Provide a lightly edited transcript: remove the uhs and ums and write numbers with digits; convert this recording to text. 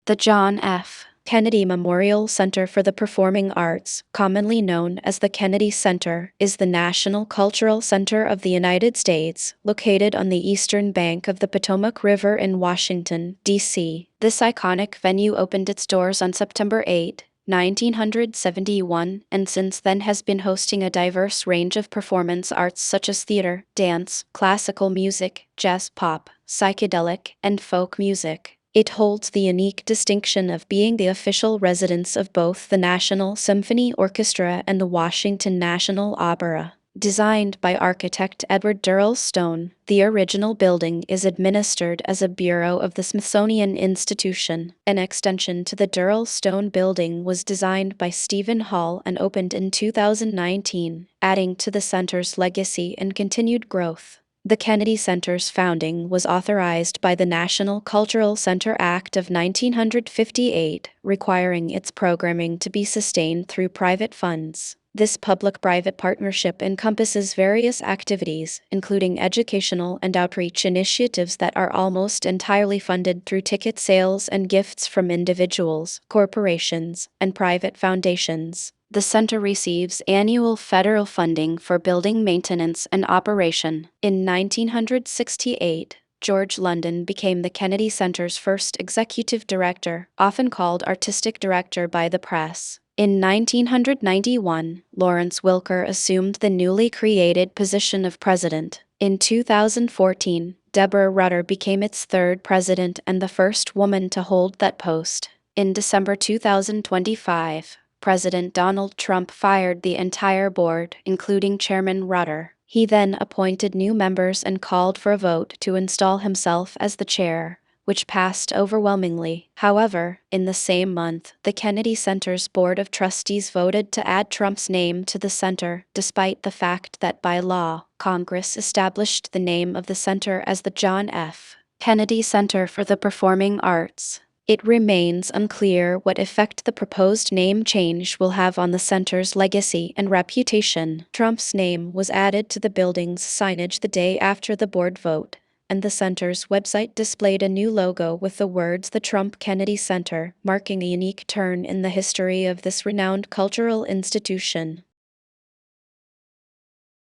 The John F. Kennedy Memorial Center for the Performing Arts, commonly known as the Kennedy Center, is the National Cultural Center of the United States, located on the eastern bank of the Potomac River in Washington, D.C. This iconic venue opened its doors on September 8, 1971, and since then has been hosting a diverse range of performance arts such as theater, dance, classical music, jazz, pop, psychedelic, and folk music. It holds the unique distinction of being the official residence of both the National Symphony Orchestra and the Washington National Opera. Designed by architect Edward Durrell Stone, the original building is administered as a bureau of the Smithsonian Institution. An extension to the Durrell Stone building was designed by Stephen Hall and opened in 2019, adding to the center's legacy and continued growth. The Kennedy Center's founding was authorized by the National Cultural Center Act of 1958, requiring its programming to be sustained through private funds. This public-private partnership encompasses various activities, including educational and outreach initiatives that are almost entirely funded through ticket sales and gifts from individuals, corporations, and private foundations. The center receives annual federal funding for building maintenance and operation. In 1968, George London became the Kennedy Center's first executive director, often called artistic director by the press. In 1991, Lawrence Wilker assumed the newly created position of president. In 2014, Deborah Rutter became its third president and the first woman to hold that post. In December 2025, President Donald Trump fired the entire board, including Chairman Rutter. He then appointed new members and called for a vote to install himself as the chair, which passed overwhelmingly. However, in the same month, the Kennedy Center's Board of Trustees voted to add Trump's name to the center, despite the fact that by law, Congress established the name of the center as the John F. Kennedy Center for the Performing Arts. It remains unclear what effect the proposed name change will have on the center's legacy and reputation. Trump's name was added to the building's signage the day after the board vote, and the center's website displayed a new logo with the words "The Trump Kennedy Center," marking a unique turn in the history of this renowned cultural institution.